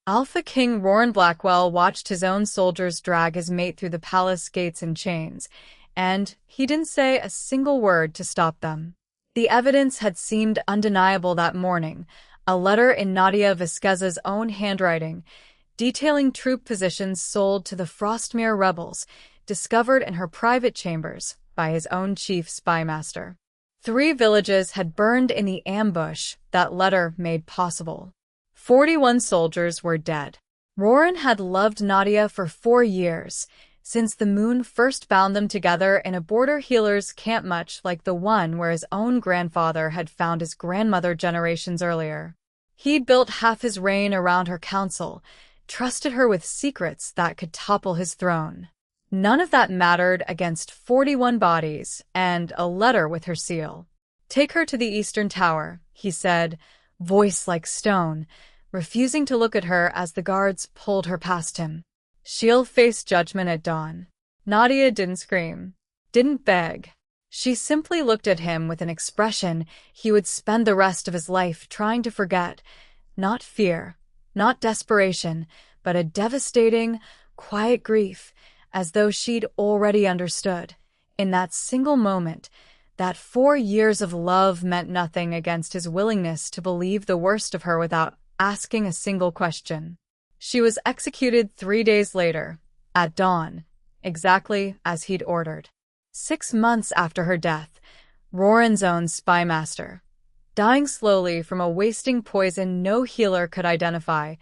Alpha King Roran Blackwell watched his own soldiers drag his mate through the palace gates in chains, and he didn't say a single word to stop them. The evidence had seemed undeniable that morning, a letter in Nadia Vasquez's own handwriting, detailing troop positions sold to the Frostmere rebels, discovered in her private chambers by his own chief spymaster. 3 villages had burned in the ambush that letter made possible. 41 soldiers were dead. Roran had loved Nadia for 4 years, since the moon first bound them together in a border healer's camp much like the one where his own grandfather had found his grandmother generations earlier. He'd built half his reign around her counsel, trusted her with secrets that could topple his throne. None of that mattered against 41 bodies and a letter with her seal. "Take her to the Eastern Tower," he said, voice like stone, refusing to look at her as the guards pulled her past him. She'll face judgment at dawn. Nadia didn't scream, didn't beg. She simply looked at him with an expression he would spend the rest of his life trying to forget. Not fear, not desperation, but a devastating, quiet grief, as though she'd already understood. In that single moment, that 4 years of love meant nothing against his willingness to believe the worst of her without asking a single question. She was executed 3 days later, at dawn, exactly as he'd ordered. 6 months after her death, Roran's own spymaster, dying slowly from a wasting poison no healer could identify,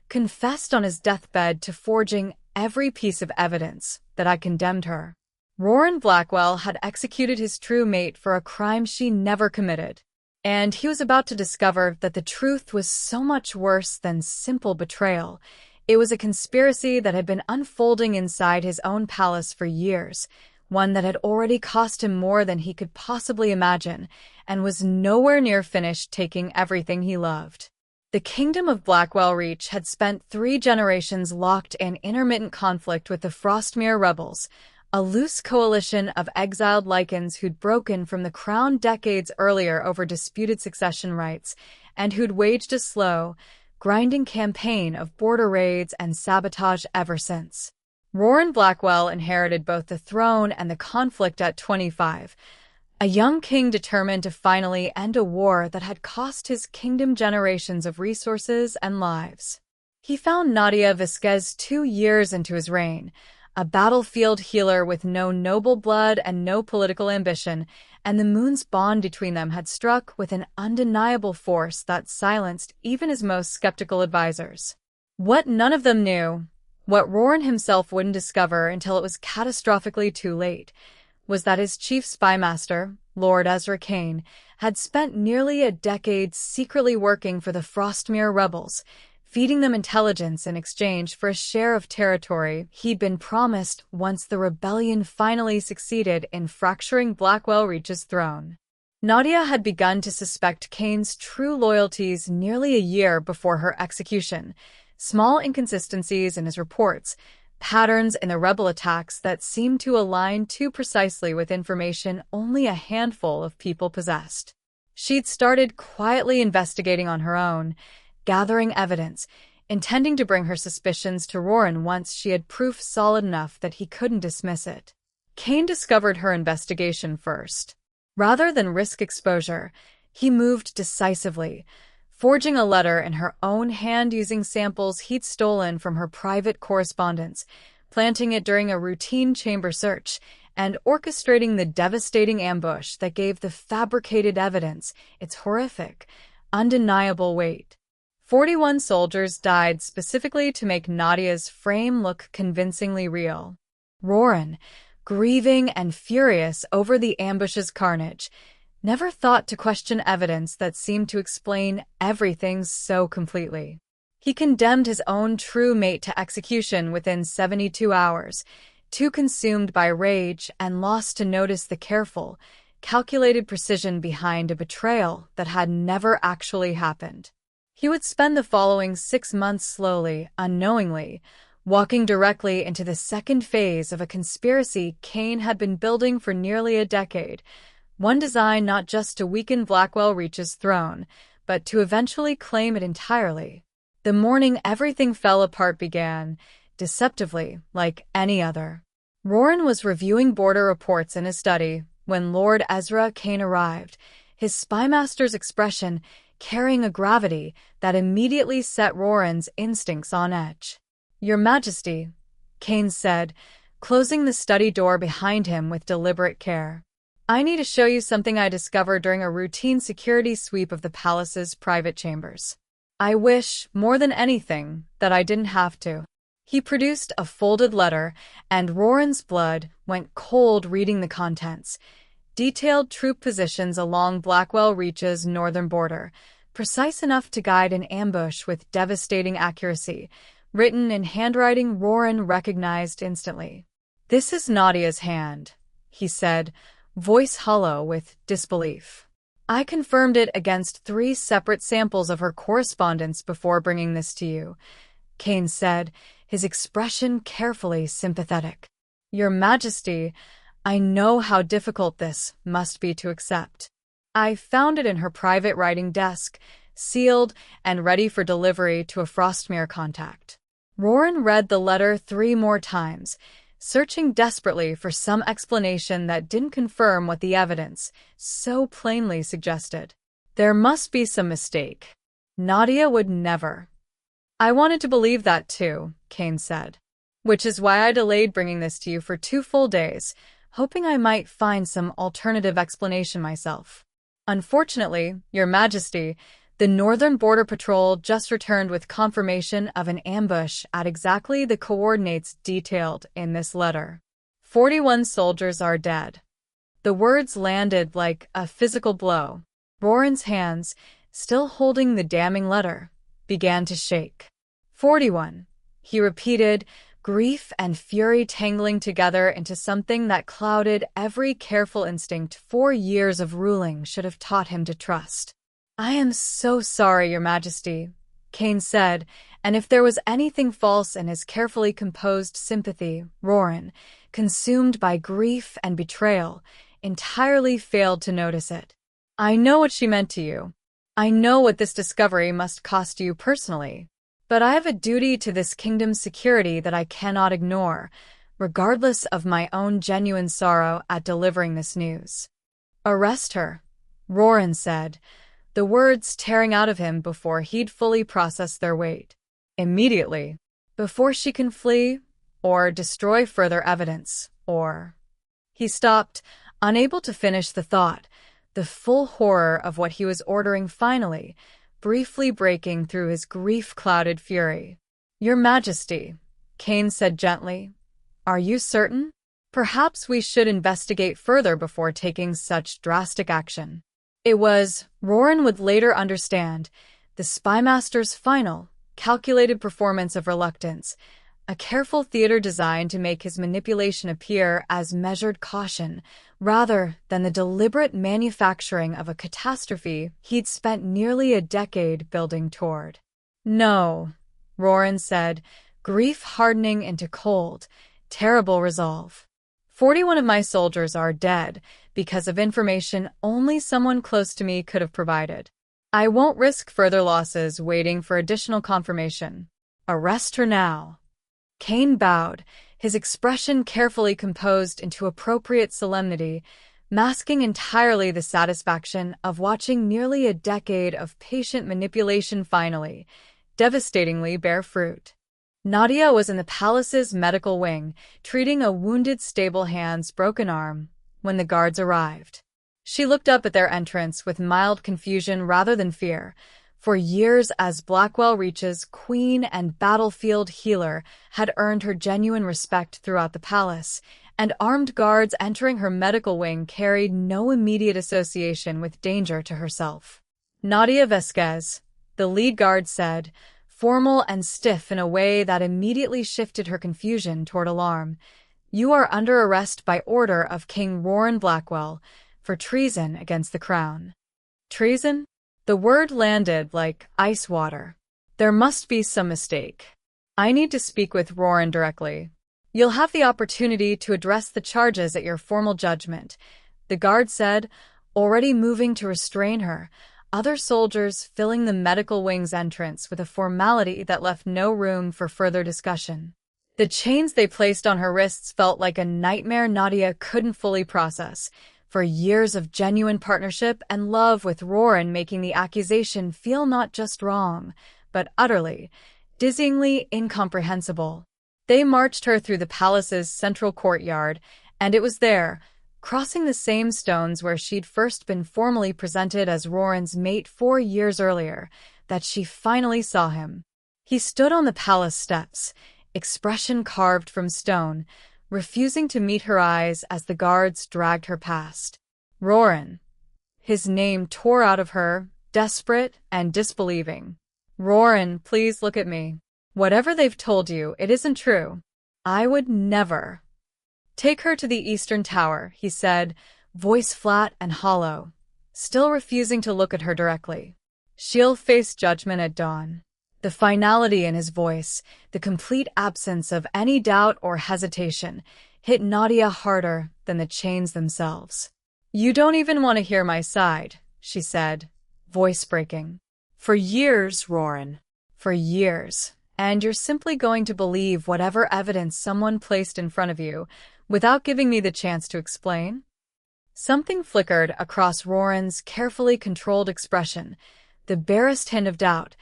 confessed on his deathbed to forging every piece of evidence that had condemned her. Roran Blackwell had executed his true mate for a crime she never committed. And he was about to discover that the truth was so much worse than simple betrayal. It was a conspiracy that had been unfolding inside his own palace for years, one that had already cost him more than he could possibly imagine, and was nowhere near finished taking everything he loved. The kingdom of Blackwell Reach had spent 3 generations locked in intermittent conflict with the Frostmere rebels, a loose coalition of exiled Lycans who'd broken from the crown decades earlier over disputed succession rights, and who'd waged a slow, grinding campaign of border raids and sabotage ever since. Roran Blackwell inherited both the throne and the conflict at 25, a young king determined to finally end a war that had cost his kingdom generations of resources and lives. He found Nadia Vasquez 2 years into his reign, a battlefield healer with no noble blood and no political ambition, and the moon's bond between them had struck with an undeniable force that silenced even his most skeptical advisors. What none of them knew, what Roran himself wouldn't discover until it was catastrophically too late, was that his chief spymaster, Lord Ezra Kane, had spent nearly a decade secretly working for the Frostmere rebels, feeding them intelligence in exchange for a share of territory he'd been promised once the rebellion finally succeeded in fracturing Blackwell Reach's throne. Nadia had begun to suspect Kane's true loyalties nearly a year before her execution. Small inconsistencies in his reports, patterns in the rebel attacks that seemed to align too precisely with information only a handful of people possessed. She'd started quietly investigating on her own, gathering evidence, intending to bring her suspicions to Roran once she had proof solid enough that he couldn't dismiss it. Kane discovered her investigation first. Rather than risk exposure, he moved decisively, forging a letter in her own hand using samples he'd stolen from her private correspondence, planting it during a routine chamber search, and orchestrating the devastating ambush that gave the fabricated evidence its horrific, undeniable weight. 41 soldiers died specifically to make Nadia's frame look convincingly real. Roran, grieving and furious over the ambush's carnage, never thought to question evidence that seemed to explain everything so completely. He condemned his own true mate to execution within 72 hours, too consumed by rage and lost to notice the careful, calculated precision behind a betrayal that had never actually happened. He would spend the following 6 months slowly, unknowingly, walking directly into the second phase of a conspiracy Kane had been building for nearly a decade, one designed not just to weaken Blackwell Reach's throne, but to eventually claim it entirely. The morning everything fell apart began, deceptively, like any other. Roran was reviewing border reports in his study when Lord Ezra Kane arrived, his spymaster's expression carrying a gravity that immediately set Roran's instincts on edge. "Your Majesty," Kane said, closing the study door behind him with deliberate care. "I need to show you something I discovered during a routine security sweep of the palace's private chambers. I wish, more than anything, that I didn't have to." He produced a folded letter, and Roran's blood went cold reading the contents. Detailed troop positions along Blackwell Reach's northern border, precise enough to guide an ambush with devastating accuracy, written in handwriting Roran recognized instantly. "This is Nadia's hand," he said, voice hollow with disbelief. "I confirmed it against 3 separate samples of her correspondence before bringing this to you," Kane said, his expression carefully sympathetic. "Your Majesty, I know how difficult this must be to accept. I found it in her private writing desk, sealed and ready for delivery to a Frostmere contact." Roran read the letter 3 more times, searching desperately for some explanation that didn't confirm what the evidence so plainly suggested. There must be some mistake. Nadia would never. "I wanted to believe that too," Kane said. "Which is why I delayed bringing this to you for 2 full days, hoping I might find some alternative explanation myself. Unfortunately, Your Majesty, the Northern Border Patrol just returned with confirmation of an ambush at exactly the coordinates detailed in this letter. 41 soldiers are dead." The words landed like a physical blow. Roran's hands, still holding the damning letter, began to shake. 41, he repeated, grief and fury tangling together into something that clouded every careful instinct 4 years of ruling should have taught him to trust. "I am so sorry, Your Majesty," Kane said, and if there was anything false in his carefully composed sympathy, Roran, consumed by grief and betrayal, entirely failed to notice it. "I know what she meant to you. I know what this discovery must cost you personally. But I have a duty to this kingdom's security that I cannot ignore, regardless of my own genuine sorrow at delivering this news." "Arrest her," Roran said, the words tearing out of him before he'd fully processed their weight. "Immediately. Before she can flee, or destroy further evidence, or—" He stopped, unable to finish the thought, the full horror of what he was ordering finally, briefly breaking through his grief-clouded fury. "Your Majesty," Kane said gently, "are you certain? Perhaps we should investigate further before taking such drastic action." It was, Roran would later understand, the spymaster's final, calculated performance of reluctance, a careful theater designed to make his manipulation appear as measured caution, rather than the deliberate manufacturing of a catastrophe he'd spent nearly a decade building toward. "No," Roran said, grief hardening into cold, terrible resolve. 41 of my soldiers are dead because of information only someone close to me could have provided. I won't risk further losses waiting for additional confirmation. Arrest her now." Kane bowed, his expression carefully composed into appropriate solemnity, masking entirely the satisfaction of watching nearly a decade of patient manipulation finally, devastatingly bear fruit. Nadia was in the palace's medical wing, treating a wounded stable hand's broken arm, when the guards arrived. She looked up at their entrance with mild confusion rather than fear. For years as Blackwell Reach's queen and battlefield healer had earned her genuine respect throughout the palace, and armed guards entering her medical wing carried no immediate association with danger to herself. "Nadia Vesquez," the lead guard said, formal and stiff in a way that immediately shifted her confusion toward alarm. "You are under arrest by order of King Roran Blackwell for treason against the crown." "Treason?" The word landed like ice water. "There must be some mistake. I need to speak with Roran directly. You'll have the opportunity to address the charges at your formal judgment," the guard said, already moving to restrain her, other soldiers filling the medical wing's entrance with a formality that left no room for further discussion. The chains they placed on her wrists felt like a nightmare Nadia couldn't fully process, for years of genuine partnership and love with Roran making the accusation feel not just wrong, but utterly, dizzyingly incomprehensible. They marched her through the palace's central courtyard, and it was there, crossing the same stones where she'd first been formally presented as Roran's mate 4 years earlier, that she finally saw him. He stood on the palace steps, expression carved from stone, refusing to meet her eyes as the guards dragged her past. Roran. His name tore out of her, desperate and disbelieving. Roran, please look at me. Whatever they've told you, it isn't true. I would never. Take her to the Eastern Tower, he said, voice flat and hollow, still refusing to look at her directly. She'll face judgment at dawn. The finality in his voice, the complete absence of any doubt or hesitation, hit Nadia harder than the chains themselves. You don't even want to hear my side, she said, voice breaking. For years, Roran. For years. And you're simply going to believe whatever evidence someone placed in front of you, without giving me the chance to explain? Something flickered across Roran's carefully controlled expression, the barest hint of doubt,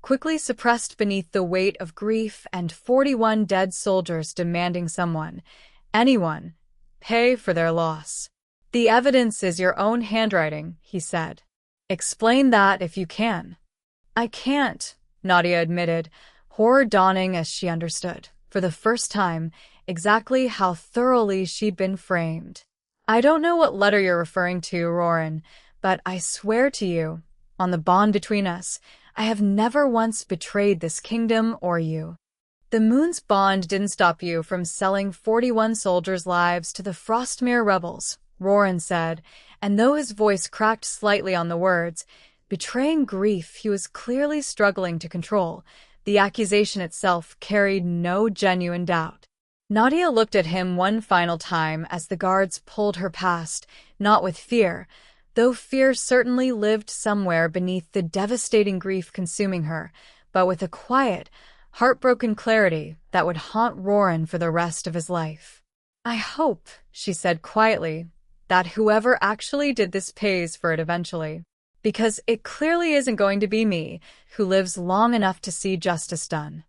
quickly suppressed beneath the weight of grief and 41 dead soldiers demanding someone, anyone, pay for their loss. The evidence is your own handwriting, he said. Explain that if you can. I can't, Nadia admitted, horror dawning as she understood, for the first time, exactly how thoroughly she'd been framed. I don't know what letter you're referring to, Roran, but I swear to you, on the bond between us, I have never once betrayed this kingdom or you. The moon's bond didn't stop you from selling 41 soldiers' lives to the Frostmere rebels, Roran said, and though his voice cracked slightly on the words, betraying grief he was clearly struggling to control, the accusation itself carried no genuine doubt. Nadia looked at him one final time as the guards pulled her past, not with fear, though fear certainly lived somewhere beneath the devastating grief consuming her, but with a quiet, heartbroken clarity that would haunt Roran for the rest of his life. I hope, she said quietly, that whoever actually did this pays for it eventually. Because it clearly isn't going to be me, who lives long enough to see justice done.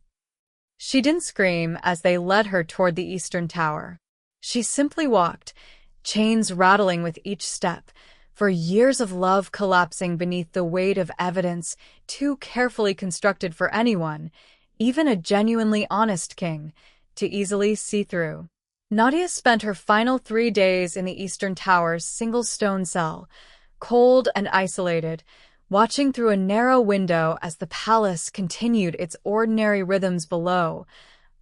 She didn't scream as they led her toward the Eastern Tower. She simply walked, chains rattling with each step, for years of love collapsing beneath the weight of evidence too carefully constructed for anyone, even a genuinely honest king, to easily see through. Nadia spent her final 3 days in the Eastern Tower's single stone cell, cold and isolated, watching through a narrow window as the palace continued its ordinary rhythms below,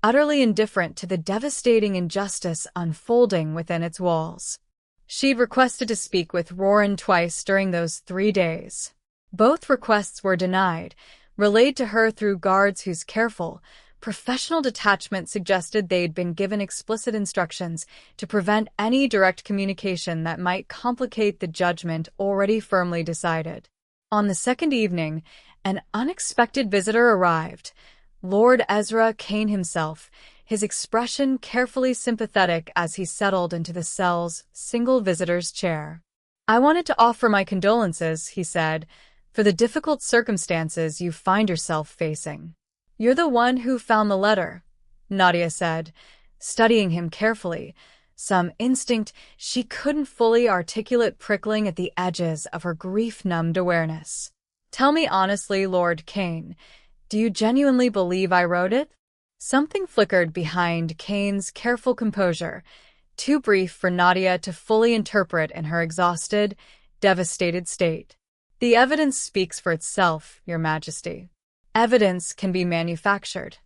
utterly indifferent to the devastating injustice unfolding within its walls. She'd requested to speak with Roran twice during those 3 days. Both requests were denied, relayed to her through guards whose careful, professional detachment suggested they'd been given explicit instructions to prevent any direct communication that might complicate the judgment already firmly decided. On the second evening, an unexpected visitor arrived, Lord Ezra Kane himself, his expression carefully sympathetic as he settled into the cell's single visitor's chair. I wanted to offer my condolences, he said, for the difficult circumstances you find yourself facing. You're the one who found the letter, Nadia said, studying him carefully, some instinct she couldn't fully articulate prickling at the edges of her grief-numbed awareness. Tell me honestly, Lord Kane, do you genuinely believe I wrote it? Something flickered behind Kane's careful composure, too brief for Nadia to fully interpret in her exhausted, devastated state. The evidence speaks for itself, Your Majesty. Evidence can be manufactured,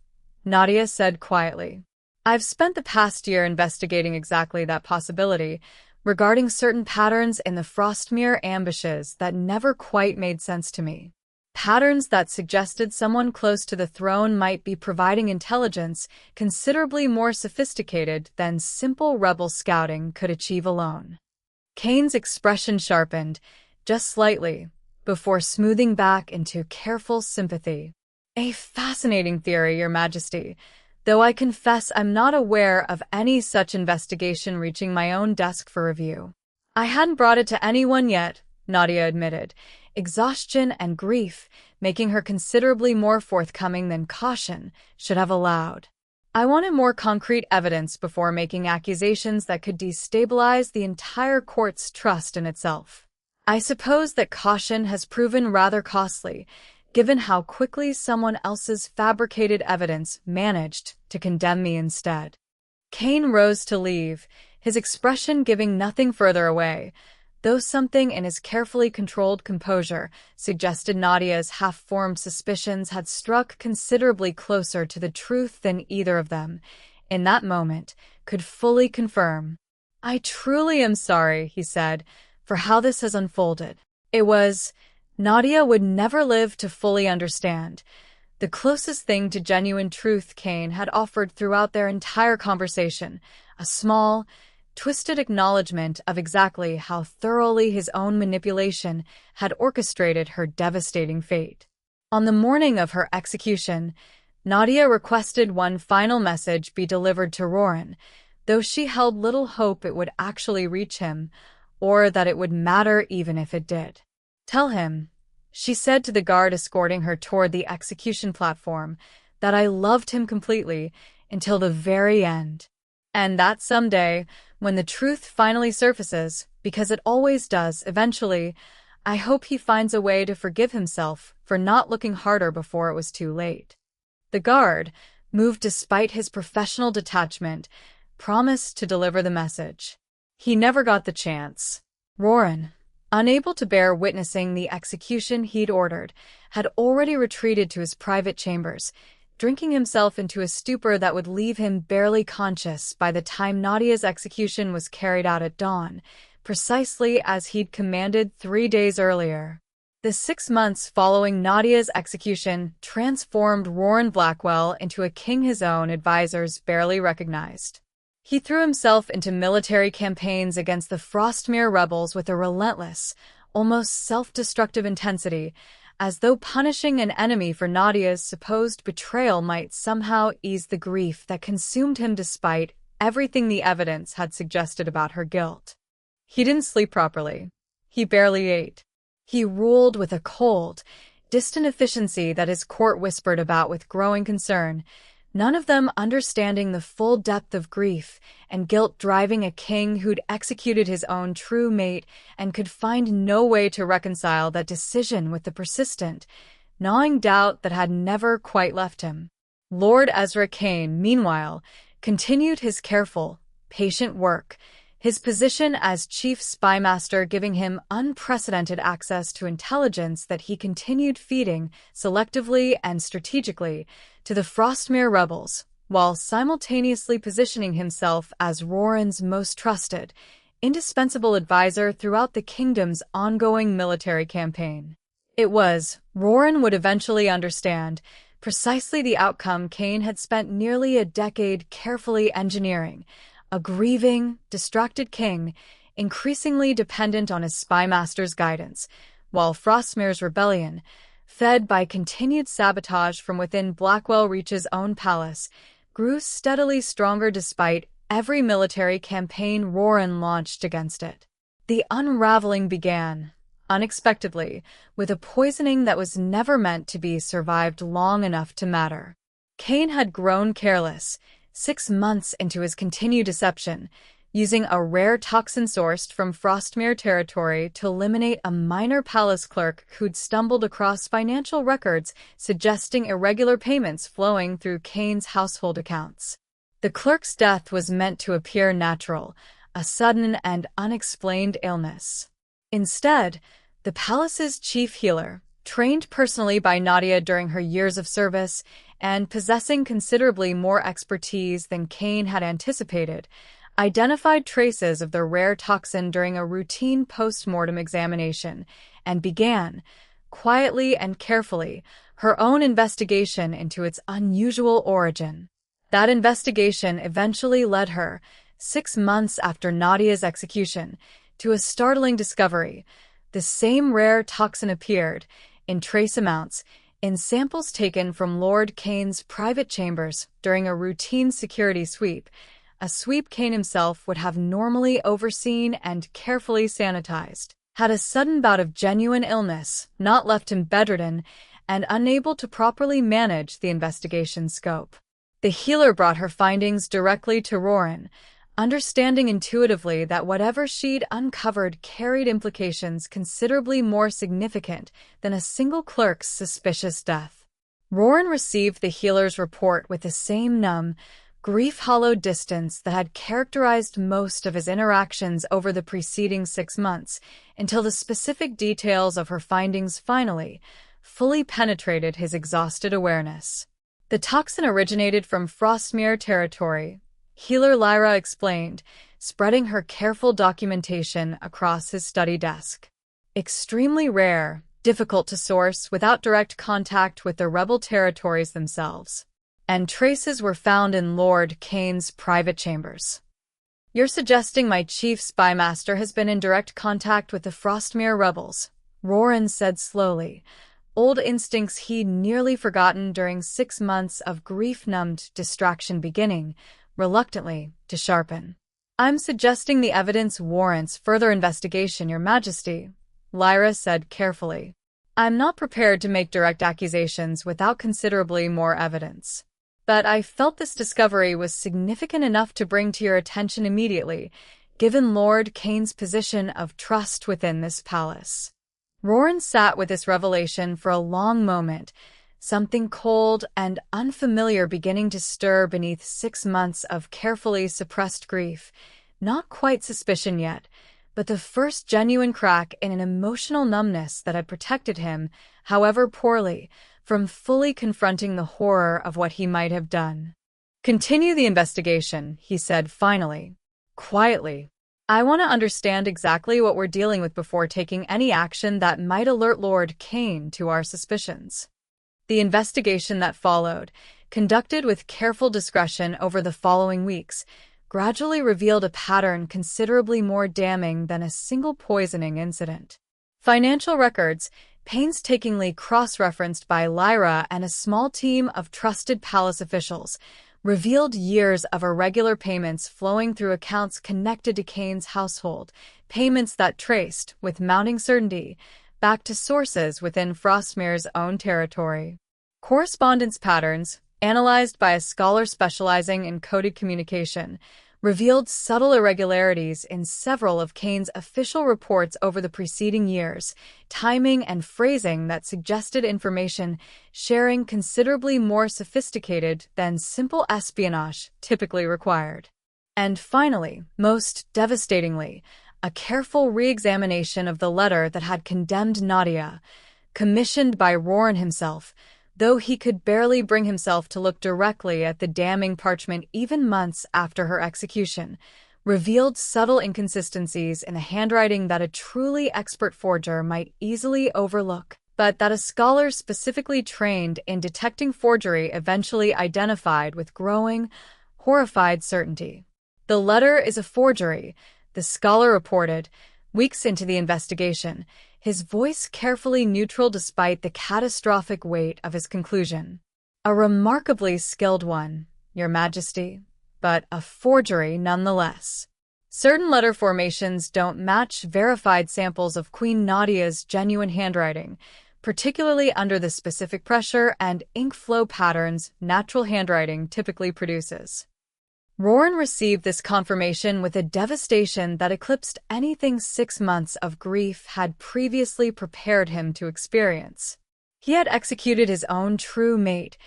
Nadia said quietly. I've spent the past year investigating exactly that possibility, regarding certain patterns in the Frostmere ambushes that never quite made sense to me. Patterns that suggested someone close to the throne might be providing intelligence considerably more sophisticated than simple rebel scouting could achieve alone. Kane's expression sharpened, just slightly, before smoothing back into careful sympathy. A fascinating theory, Your Majesty, though I confess I'm not aware of any such investigation reaching my own desk for review. I hadn't brought it to anyone yet, Nadia admitted, exhaustion and grief making her considerably more forthcoming than caution should have allowed. I wanted more concrete evidence before making accusations that could destabilize the entire court's trust in itself. I suppose that caution has proven rather costly, given how quickly someone else's fabricated evidence managed to condemn me instead. Kane rose to leave, his expression giving nothing further away, though something in his carefully controlled composure suggested Nadia's half-formed suspicions had struck considerably closer to the truth than either of them, in that moment, could fully confirm. I truly am sorry, he said, for how this has unfolded. Nadia would never live to fully understand. The closest thing to genuine truth Kane had offered throughout their entire conversation, a small, twisted acknowledgement of exactly how thoroughly his own manipulation had orchestrated her devastating fate. On the morning of her execution, Nadia requested one final message be delivered to Roran, though she held little hope it would actually reach him, or that it would matter even if it did. "Tell him," she said to the guard escorting her toward the execution platform, "that I loved him completely until the very end. And that someday, when the truth finally surfaces, because it always does eventually, I hope he finds a way to forgive himself for not looking harder before it was too late." The guard, moved despite his professional detachment, promised to deliver the message. He never got the chance. Roran, unable to bear witnessing the execution he'd ordered, had already retreated to his private chambers, drinking himself into a stupor that would leave him barely conscious by the time Nadia's execution was carried out at dawn, precisely as he'd commanded 3 days earlier. The 6 months following Nadia's execution transformed Roran Blackwell into a king his own advisors barely recognized. He threw himself into military campaigns against the Frostmere rebels with a relentless, almost self-destructive intensity, as though punishing an enemy for Nadia's supposed betrayal might somehow ease the grief that consumed him despite everything the evidence had suggested about her guilt. He didn't sleep properly. He barely ate. He ruled with a cold, distant efficiency that his court whispered about with growing concern, none of them understanding the full depth of grief and guilt driving a king who'd executed his own true mate and could find no way to reconcile that decision with the persistent, gnawing doubt that had never quite left him. Lord Ezra Kane, meanwhile, continued his careful, patient work, his position as chief spymaster giving him unprecedented access to intelligence that he continued feeding selectively and strategically to the Frostmere rebels, while simultaneously positioning himself as Roran's most trusted, indispensable advisor throughout the kingdom's ongoing military campaign. Roran would eventually understand precisely the outcome Kane had spent nearly a decade carefully engineering, a grieving, distracted king, increasingly dependent on his spymaster's guidance, while Frostmere's rebellion, fed by continued sabotage from within Blackwell Reach's own palace, grew steadily stronger despite every military campaign Roran launched against it. The unraveling began, unexpectedly, with a poisoning that was never meant to be survived long enough to matter. Kane had grown careless, 6 months into his continued deception, using a rare toxin sourced from Frostmere territory to eliminate a minor palace clerk who'd stumbled across financial records suggesting irregular payments flowing through Kane's household accounts. The clerk's death was meant to appear natural, a sudden and unexplained illness. Instead, the palace's chief healer, trained personally by Nadia during her years of service and possessing considerably more expertise than Kane had anticipated, identified traces of the rare toxin during a routine post-mortem examination and began, quietly and carefully, her own investigation into its unusual origin. That investigation eventually led her, 6 months after Nadia's execution, to a startling discovery: The same rare toxin appeared, in trace amounts, in samples taken from Lord Kane's private chambers during a routine security sweep, a sweep Kane himself would have normally overseen and carefully sanitized. Had a sudden bout of genuine illness not left him bedridden and unable to properly manage the investigation scope. The healer brought her findings directly to Roran, understanding intuitively that whatever she'd uncovered carried implications considerably more significant than a single clerk's suspicious death. Roran received the healer's report with the same numb, grief-hollowed distance that had characterized most of his interactions over the preceding 6 months, until the specific details of her findings finally, fully penetrated his exhausted awareness. The toxin originated from Frostmere territory, healer Lyra explained, spreading her careful documentation across his study desk. Extremely rare, difficult to source without direct contact with the rebel territories themselves. And traces were found in Lord Kane's private chambers. You're suggesting my chief spy master has been in direct contact with the Frostmere rebels, Roran said slowly, old instincts he'd nearly forgotten during 6 months of grief-numbed distraction beginning, reluctantly, to sharpen. I'm suggesting the evidence warrants further investigation, Your Majesty, Lyra said carefully. I'm not prepared to make direct accusations without considerably more evidence. But I felt this discovery was significant enough to bring to your attention immediately, given Lord Kane's position of trust within this palace. Roran sat with this revelation for a long moment, something cold and unfamiliar beginning to stir beneath 6 months of carefully suppressed grief. Not quite suspicion yet, but the first genuine crack in an emotional numbness that had protected him, however poorly, from fully confronting the horror of what he might have done. Continue the investigation, he said finally, quietly. I want to understand exactly what we're dealing with before taking any action that might alert Lord Kane to our suspicions. The investigation that followed, conducted with careful discretion over the following weeks, gradually revealed a pattern considerably more damning than a single poisoning incident. Financial records, painstakingly cross-referenced by Lyra and a small team of trusted palace officials, revealed years of irregular payments flowing through accounts connected to Kane's household, payments that traced, with mounting certainty, back to sources within Frostmere's own territory. Correspondence patterns, analyzed by a scholar specializing in coded communication, revealed subtle irregularities in several of Kane's official reports over the preceding years, timing and phrasing that suggested information sharing considerably more sophisticated than simple espionage typically required. And finally, most devastatingly, a careful re-examination of the letter that had condemned Nadia, commissioned by Roran himself, though he could barely bring himself to look directly at the damning parchment even months after her execution, revealed subtle inconsistencies in the handwriting that a truly expert forger might easily overlook, but that a scholar specifically trained in detecting forgery eventually identified with growing, horrified certainty. The letter is a forgery, the scholar reported, weeks into the investigation, his voice carefully neutral despite the catastrophic weight of his conclusion. A remarkably skilled one, Your Majesty, but a forgery nonetheless. Certain letter formations don't match verified samples of Queen Nadia's genuine handwriting, particularly under the specific pressure and ink flow patterns natural handwriting typically produces. Roran received this confirmation with a devastation that eclipsed anything 6 months of grief had previously prepared him to experience. He had executed his own true mate,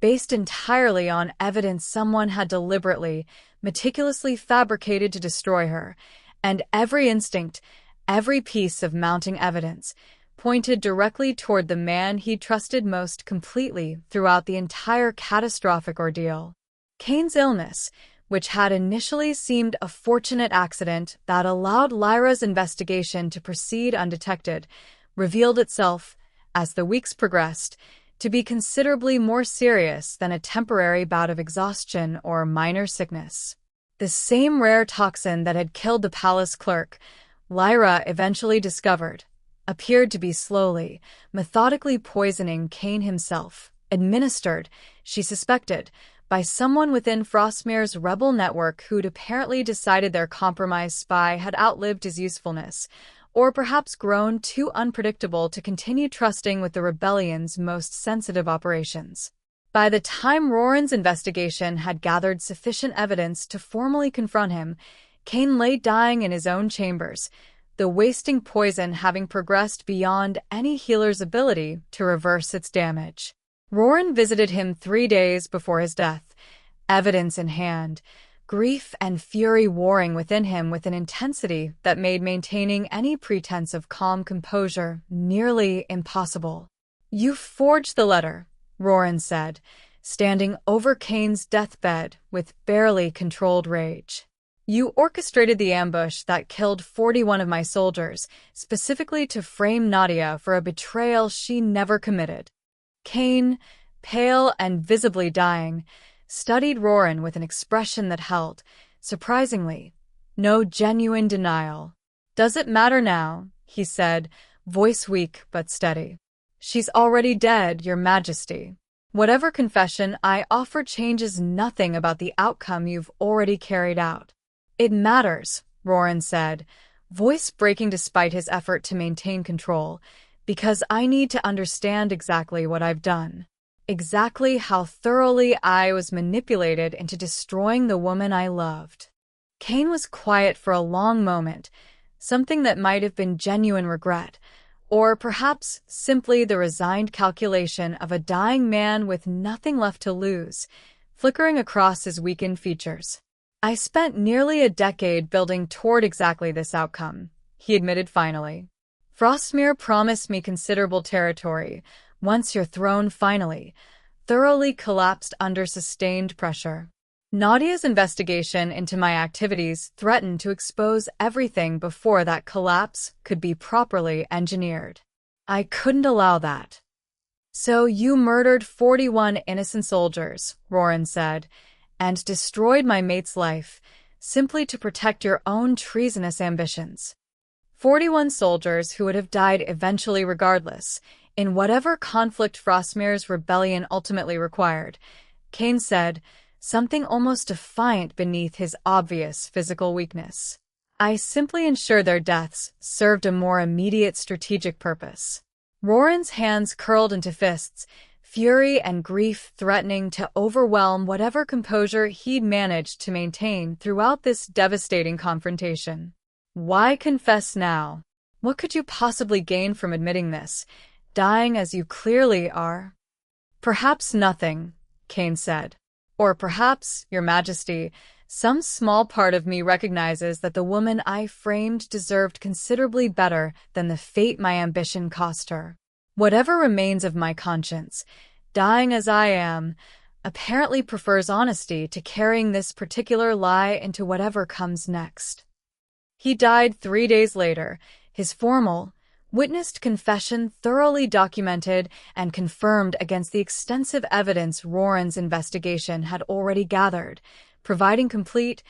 based entirely on evidence someone had deliberately, meticulously fabricated to destroy her, and every instinct, every piece of mounting evidence, pointed directly toward the man he trusted most completely throughout the entire catastrophic ordeal. Kane's illness, which had initially seemed a fortunate accident that allowed Lyra's investigation to proceed undetected, revealed itself, as the weeks progressed, to be considerably more serious than a temporary bout of exhaustion or minor sickness. The same rare toxin that had killed the palace clerk, Lyra eventually discovered, appeared to be slowly, methodically poisoning Kane himself, administered, she suspected, by someone within Frostmere's rebel network who'd apparently decided their compromised spy had outlived his usefulness, or perhaps grown too unpredictable to continue trusting with the rebellion's most sensitive operations. By the time Roran's investigation had gathered sufficient evidence to formally confront him, Kane lay dying in his own chambers, the wasting poison having progressed beyond any healer's ability to reverse its damage. Roran visited him 3 days before his death, evidence in hand, grief and fury warring within him with an intensity that made maintaining any pretense of calm composure nearly impossible. "You forged the letter," Roran said, standing over Kane's deathbed with barely controlled rage. "You orchestrated the ambush that killed 41 of my soldiers, specifically to frame Nadia for a betrayal she never committed." Kane, pale and visibly dying, studied Roran with an expression that held, surprisingly, no genuine denial. "Does it matter now?" he said, voice weak but steady. "She's already dead, Your Majesty. Whatever confession I offer changes nothing about the outcome you've already carried out." "It matters," Roran said, voice breaking despite his effort to maintain control, "because I need to understand exactly what I've done. Exactly how thoroughly I was manipulated into destroying the woman I loved." Kane was quiet for a long moment, something that might have been genuine regret, or perhaps simply the resigned calculation of a dying man with nothing left to lose, flickering across his weakened features. "I spent nearly a decade building toward exactly this outcome," he admitted finally. "Frostmere promised me considerable territory, once your throne finally, thoroughly collapsed under sustained pressure. Nadia's investigation into my activities threatened to expose everything before that collapse could be properly engineered. I couldn't allow that." "So you murdered 41 innocent soldiers," Roran said, "and destroyed my mate's life, simply to protect your own treasonous ambitions." 41 soldiers who would have died eventually regardless, in whatever conflict Frostmere's rebellion ultimately required, Kane said, something almost defiant beneath his obvious physical weakness. "I simply ensured their deaths served a more immediate strategic purpose." Roran's hands curled into fists, fury and grief threatening to overwhelm whatever composure he'd managed to maintain throughout this devastating confrontation. "Why confess now? What could you possibly gain from admitting this, dying as you clearly are?" "Perhaps nothing," Kane said. "Or perhaps, Your Majesty, some small part of me recognizes that the woman I framed deserved considerably better than the fate my ambition cost her. Whatever remains of my conscience, dying as I am, apparently prefers honesty to carrying this particular lie into whatever comes next." He died 3 days later, his formal, witnessed confession thoroughly documented and confirmed against the extensive evidence Roran's investigation had already gathered, providing complete,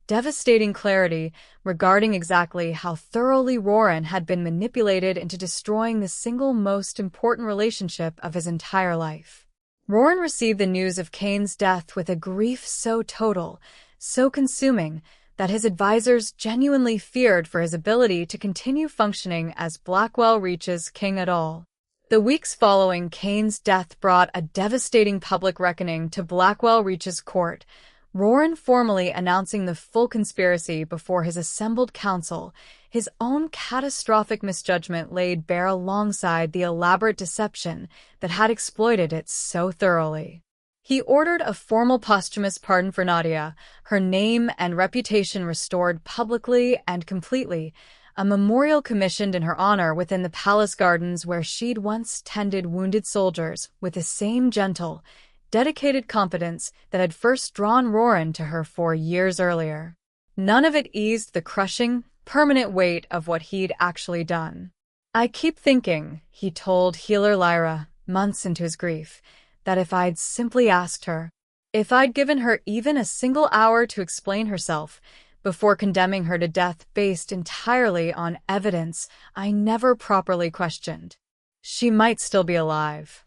devastating clarity regarding exactly how thoroughly Roran had been manipulated into destroying the single most important relationship of his entire life. Roran received the news of Kane's death with a grief so total, so consuming, that his advisors genuinely feared for his ability to continue functioning as Blackwell Reach's king at all. The weeks following Kane's death brought a devastating public reckoning to Blackwell Reach's court, Roran formally announcing the full conspiracy before his assembled council, his own catastrophic misjudgment laid bare alongside the elaborate deception that had exploited it so thoroughly. He ordered a formal posthumous pardon for Nadia, her name and reputation restored publicly and completely, a memorial commissioned in her honor within the palace gardens where she'd once tended wounded soldiers with the same gentle, dedicated competence that had first drawn Roran to her 4 years earlier. None of it eased the crushing, permanent weight of what he'd actually done. "I keep thinking," he told healer Lyra, months into his grief, "that if I'd simply asked her, if I'd given her even a single hour to explain herself, before condemning her to death based entirely on evidence I never properly questioned. She might still be alive.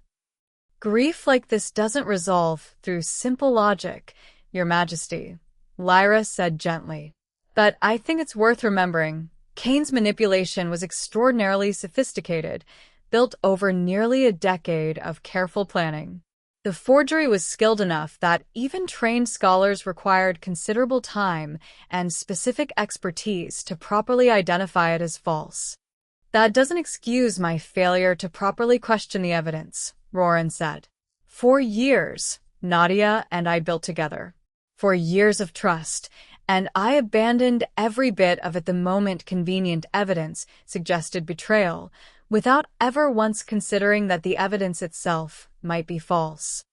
Grief like this doesn't resolve through simple logic, Your Majesty, Lyra said gently. But I think it's worth remembering, Kane's manipulation was extraordinarily sophisticated, built over nearly a decade of careful planning. The forgery was skilled enough that even trained scholars required considerable time and specific expertise to properly identify it as false. That doesn't excuse my failure to properly question the evidence, Roran said. For years, Nadia and I built together. For years of trust, and I abandoned every bit of at the moment convenient evidence suggested betrayal, without ever once considering that the evidence itself might be false.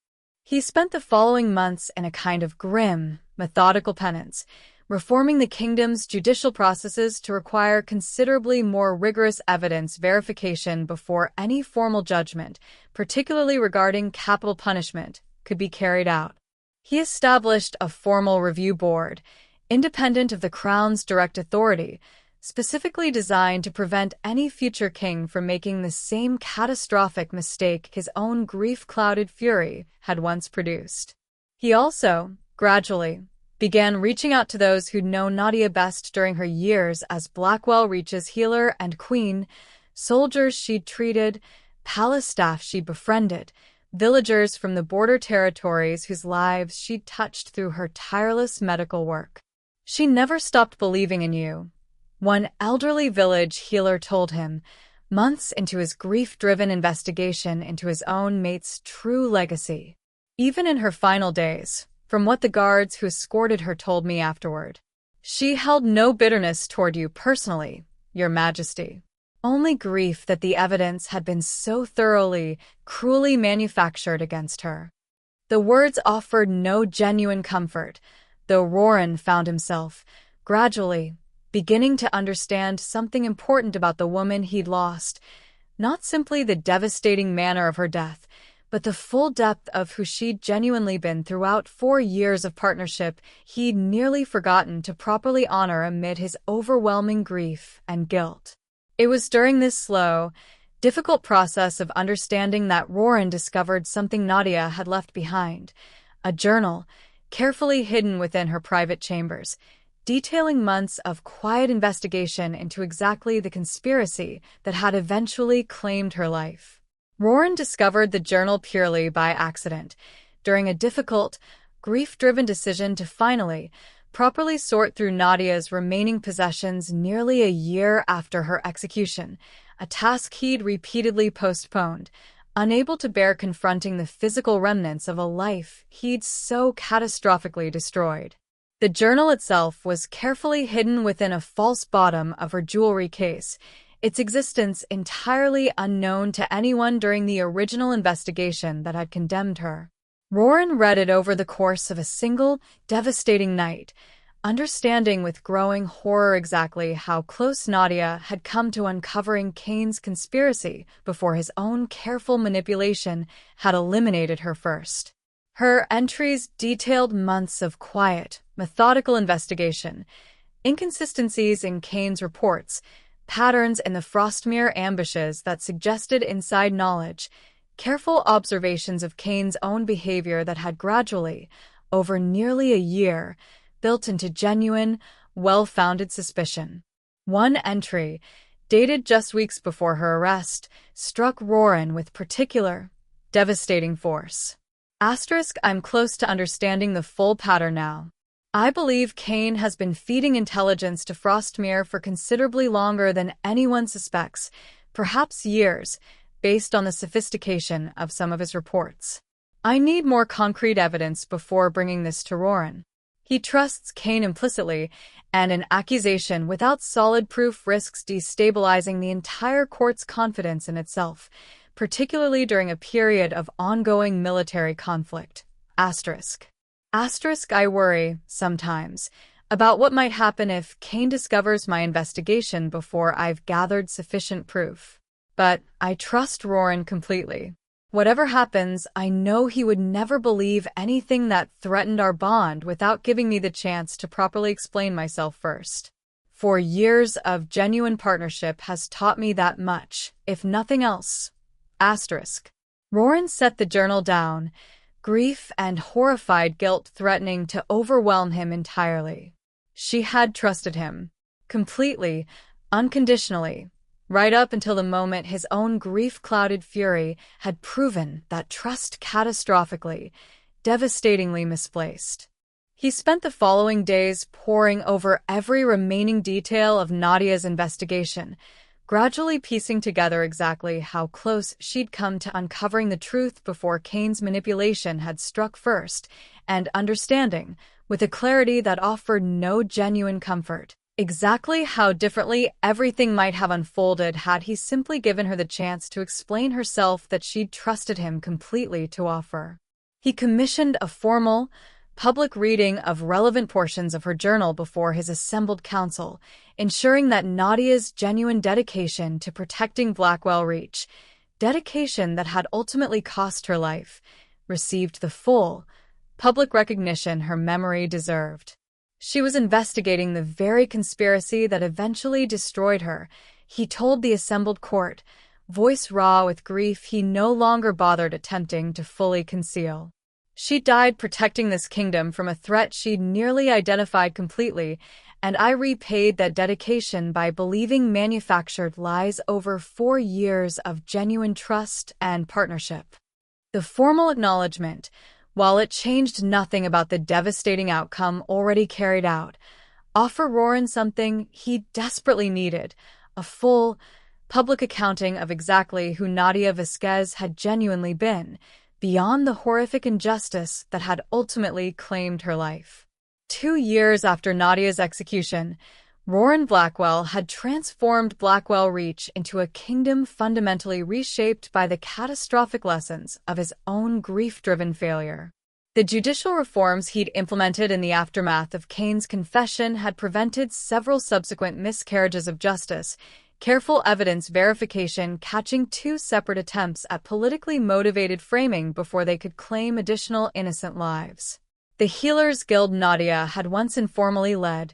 He spent the following months in a kind of grim, methodical penance, reforming the kingdom's judicial processes to require considerably more rigorous evidence verification before any formal judgment, particularly regarding capital punishment, could be carried out. He established a formal review board, independent of the crown's direct authority, specifically designed to prevent any future king from making the same catastrophic mistake his own grief-clouded fury had once produced. He also, gradually, began reaching out to those who'd known Nadia best during her years as Blackwell Reach's healer and queen, soldiers she'd treated, palace staff she'd befriended, villagers from the border territories whose lives she'd touched through her tireless medical work. She never stopped believing in you, one elderly village healer told him, months into his grief-driven investigation into his own mate's true legacy. Even in her final days, from what the guards who escorted her told me afterward, she held no bitterness toward you personally, Your Majesty. Only grief that the evidence had been so thoroughly, cruelly manufactured against her. The words offered no genuine comfort, though Roran found himself, gradually, beginning to understand something important about the woman he'd lost, not simply the devastating manner of her death, but the full depth of who she'd genuinely been throughout 4 years of partnership he'd nearly forgotten to properly honor amid his overwhelming grief and guilt. It was during this slow, difficult process of understanding that Roran discovered something Nadia had left behind, a journal, carefully hidden within her private chambers, detailing months of quiet investigation into exactly the conspiracy that had eventually claimed her life. Roran discovered the journal purely by accident, during a difficult, grief-driven decision to finally, properly sort through Nadia's remaining possessions nearly a year after her execution, a task he'd repeatedly postponed, unable to bear confronting the physical remnants of a life he'd so catastrophically destroyed. The journal itself was carefully hidden within a false bottom of her jewelry case, its existence entirely unknown to anyone during the original investigation that had condemned her. Roran read it over the course of a single, devastating night, understanding with growing horror exactly how close Nadia had come to uncovering Kane's conspiracy before his own careful manipulation had eliminated her first. Her entries detailed months of quiet, methodical investigation, inconsistencies in Kane's reports, patterns in the Frostmere ambushes that suggested inside knowledge, careful observations of Kane's own behavior that had gradually, over nearly a year, built into genuine, well-founded suspicion. One entry, dated just weeks before her arrest, struck Roran with particular, devastating force. I'm close to understanding the full pattern now. I believe Kane has been feeding intelligence to Frostmere for considerably longer than anyone suspects, perhaps years, based on the sophistication of some of his reports. I need more concrete evidence before bringing this to Roran. He trusts Kane implicitly, and an accusation without solid proof risks destabilizing the entire court's confidence in itself, particularly during a period of ongoing military conflict. I worry, sometimes, about what might happen if Kane discovers my investigation before I've gathered sufficient proof. But I trust Roran completely. Whatever happens, I know he would never believe anything that threatened our bond without giving me the chance to properly explain myself first. 4 years of genuine partnership has taught me that much, if nothing else. Asterisk. Roran set the journal down, grief and horrified guilt threatening to overwhelm him entirely. She had trusted him. Completely, unconditionally, right up until the moment his own grief-clouded fury had proven that trust catastrophically, devastatingly misplaced. He spent the following days poring over every remaining detail of Nadia's investigation, gradually piecing together exactly how close she'd come to uncovering the truth before Kane's manipulation had struck first, and understanding, with a clarity that offered no genuine comfort, exactly how differently everything might have unfolded had he simply given her the chance to explain herself that she'd trusted him completely to offer. He commissioned a formal, public reading of relevant portions of her journal before his assembled council, ensuring that Nadia's genuine dedication to protecting Blackwell Reach, dedication that had ultimately cost her life, received the full, public recognition her memory deserved. She was investigating the very conspiracy that eventually destroyed her, he told the assembled court, voice raw with grief he no longer bothered attempting to fully conceal. She died protecting this kingdom from a threat she'd nearly identified completely, and I repaid that dedication by believing manufactured lies over 4 years of genuine trust and partnership. The formal acknowledgement, while it changed nothing about the devastating outcome already carried out, offered Roran something he desperately needed, a full, public accounting of exactly who Nadia Vasquez had genuinely been, beyond the horrific injustice that had ultimately claimed her life. 2 years after Nadia's execution, Roran Blackwell had transformed Blackwell Reach into a kingdom fundamentally reshaped by the catastrophic lessons of his own grief-driven failure. The judicial reforms he'd implemented in the aftermath of Kane's confession had prevented several subsequent miscarriages of justice, careful evidence verification catching 2 separate attempts at politically motivated framing before they could claim additional innocent lives. The Healers Guild Nadia had once informally led,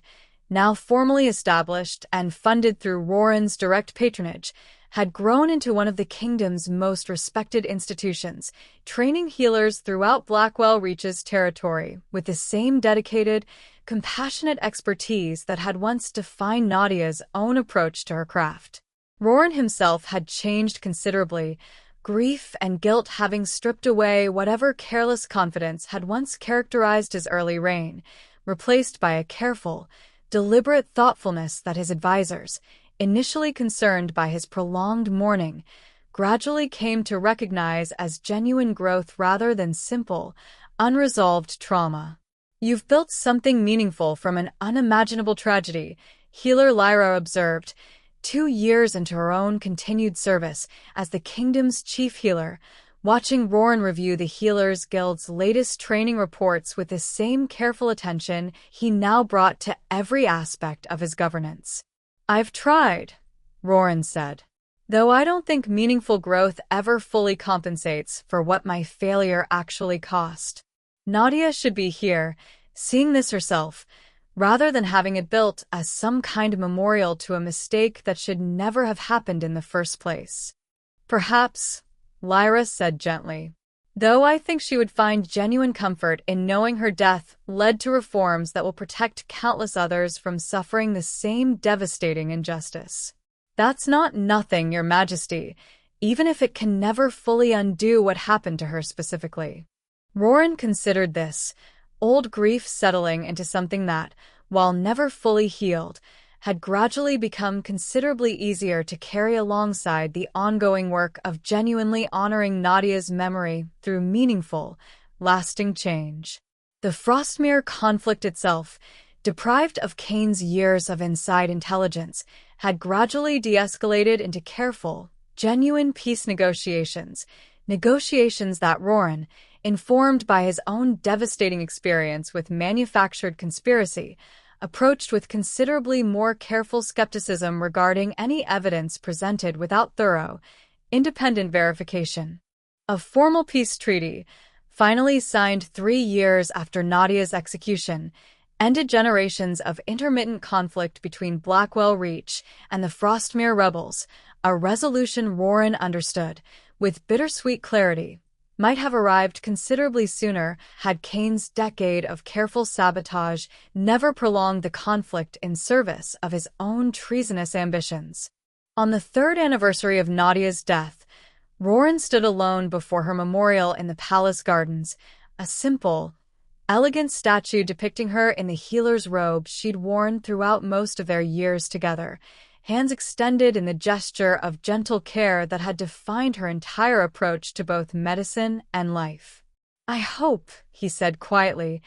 now formally established and funded through Roran's direct patronage, had grown into one of the kingdom's most respected institutions, training healers throughout Blackwell Reach's territory with the same dedicated, compassionate expertise that had once defined Nadia's own approach to her craft. Roran himself had changed considerably, grief and guilt having stripped away whatever careless confidence had once characterized his early reign, replaced by a careful, deliberate thoughtfulness that his advisors, initially concerned by his prolonged mourning, gradually came to recognize as genuine growth rather than simple, unresolved trauma. "You've built something meaningful from an unimaginable tragedy," healer Lyra observed, 2 years into her own continued service as the kingdom's chief healer, watching Roran review the Healers Guild's latest training reports with the same careful attention he now brought to every aspect of his governance. "I've tried," Roran said, "though I don't think meaningful growth ever fully compensates for what my failure actually cost. Nadia should be here, seeing this herself, rather than having it built as some kind of memorial to a mistake that should never have happened in the first place." "Perhaps," Lyra said gently, "though I think she would find genuine comfort in knowing her death led to reforms that will protect countless others from suffering the same devastating injustice." "That's not nothing, Your Majesty, even if it can never fully undo what happened to her specifically." Roran considered this, old grief settling into something that, while never fully healed, had gradually become considerably easier to carry alongside the ongoing work of genuinely honoring Nadia's memory through meaningful, lasting change. The Frostmere conflict itself, deprived of Kane's years of inside intelligence, had gradually de-escalated into careful, genuine peace negotiations that Roran, informed by his own devastating experience with manufactured conspiracy, approached with considerably more careful skepticism regarding any evidence presented without thorough, independent verification. A formal peace treaty, finally signed 3 years after Nadia's execution, ended generations of intermittent conflict between Blackwell Reach and the Frostmere rebels, a resolution Roran understood, with bittersweet clarity, might have arrived considerably sooner had Kane's decade of careful sabotage never prolonged the conflict in service of his own treasonous ambitions. On the third anniversary of Nadia's death, Roran stood alone before her memorial in the palace gardens, a simple, elegant statue depicting her in the healer's robe she'd worn throughout most of their years together, hands extended in the gesture of gentle care that had defined her entire approach to both medicine and life. "I hope," he said quietly,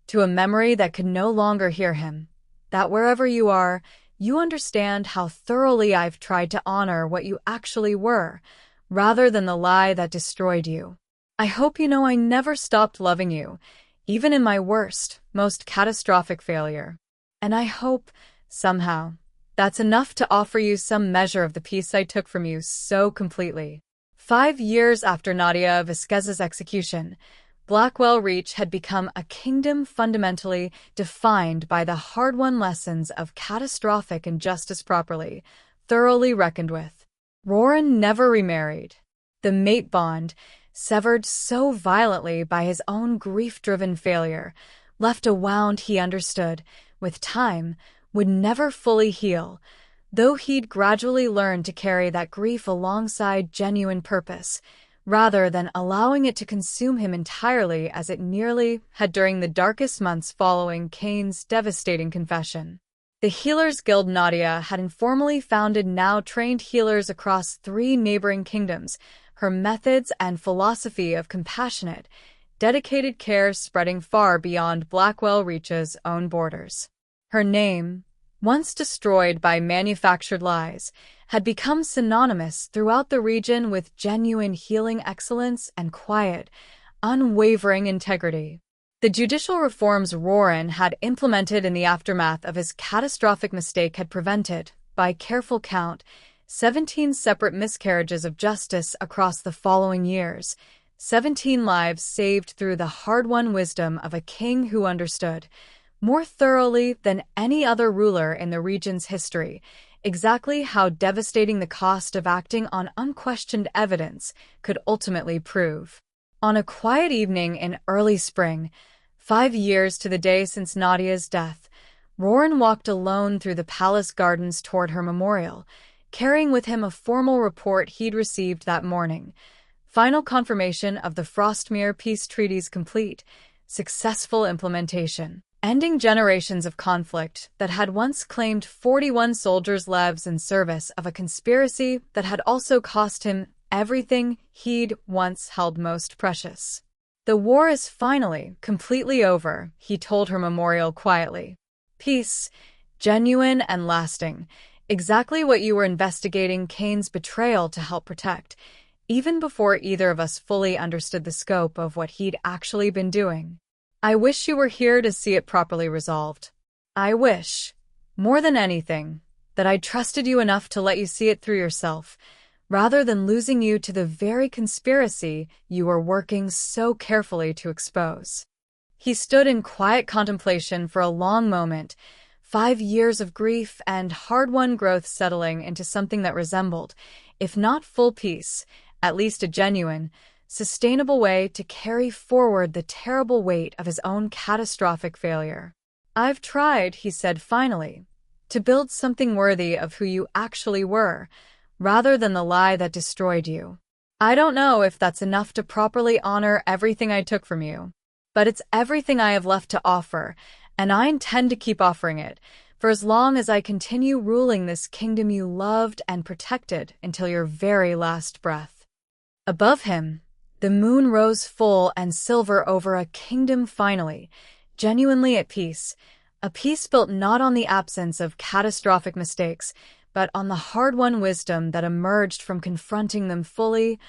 to a memory that could no longer hear him, "that wherever you are, you understand how thoroughly I've tried to honor what you actually were, rather than the lie that destroyed you. I hope you know I never stopped loving you, even in my worst, most catastrophic failure. And I hope, somehow, that's enough to offer you some measure of the peace I took from you so completely." 5 years after Nadia Vasquez's execution, Blackwell Reach had become a kingdom fundamentally defined by the hard-won lessons of catastrophic injustice properly, thoroughly reckoned with. Roran never remarried. The mate bond, severed so violently by his own grief-driven failure, left a wound he understood, with time, would never fully heal, though he'd gradually learned to carry that grief alongside genuine purpose, rather than allowing it to consume him entirely as it nearly had during the darkest months following Kane's devastating confession. The Healers Guild Nadia had informally founded now trained healers across 3 neighboring kingdoms, her methods and philosophy of compassionate, dedicated care spreading far beyond Blackwell Reach's own borders. Her name, once destroyed by manufactured lies, had become synonymous throughout the region with genuine healing excellence and quiet, unwavering integrity. The judicial reforms Roran had implemented in the aftermath of his catastrophic mistake had prevented, by careful count, 17 separate miscarriages of justice across the following years, 17 lives saved through the hard-won wisdom of a king who understood, more thoroughly than any other ruler in the region's history, exactly how devastating the cost of acting on unquestioned evidence could ultimately prove. On a quiet evening in early spring, 5 years to the day since Nadia's death, Roran walked alone through the palace gardens toward her memorial, carrying with him a formal report he'd received that morning. Final confirmation of the Frostmere peace treaty's complete, successful implementation, ending generations of conflict that had once claimed 41 soldiers' lives in service of a conspiracy that had also cost him everything he'd once held most precious. "The war is finally, completely over," he told her memorial quietly. "Peace, genuine and lasting, exactly what you were investigating Kane's betrayal to help protect, even before either of us fully understood the scope of what he'd actually been doing. I wish you were here to see it properly resolved. I wish, more than anything, that I'd trusted you enough to let you see it through yourself, rather than losing you to the very conspiracy you were working so carefully to expose." He stood in quiet contemplation for a long moment, 5 years of grief and hard-won growth settling into something that resembled, if not full peace, at least a genuine, sustainable way to carry forward the terrible weight of his own catastrophic failure. "I've tried," he said finally, "to build something worthy of who you actually were, rather than the lie that destroyed you. I don't know if that's enough to properly honor everything I took from you, but it's everything I have left to offer, and I intend to keep offering it, for as long as I continue ruling this kingdom you loved and protected until your very last breath." Above him, the moon rose full and silver over a kingdom finally, genuinely at peace, a peace built not on the absence of catastrophic mistakes, but on the hard-won wisdom that emerged from confronting them fully,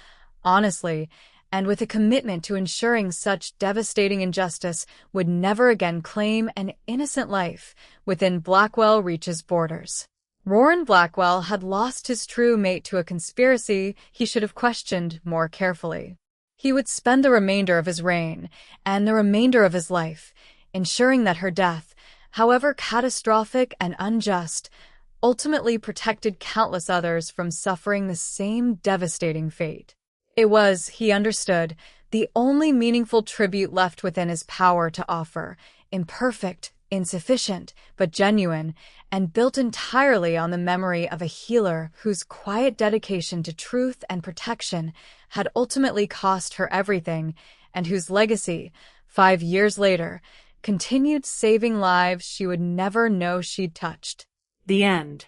honestly, and with a commitment to ensuring such devastating injustice would never again claim an innocent life within Blackwell Reach's borders. Roran Blackwell had lost his true mate to a conspiracy he should have questioned more carefully. He would spend the remainder of his reign and the remainder of his life ensuring that her death, however catastrophic and unjust, ultimately protected countless others from suffering the same devastating fate. It was, he understood, the only meaningful tribute left within his power to offer, imperfect, insufficient, but genuine, and built entirely on the memory of a healer whose quiet dedication to truth and protection had ultimately cost her everything, and whose legacy, 5 years later, continued saving lives she would never know she'd touched. The end.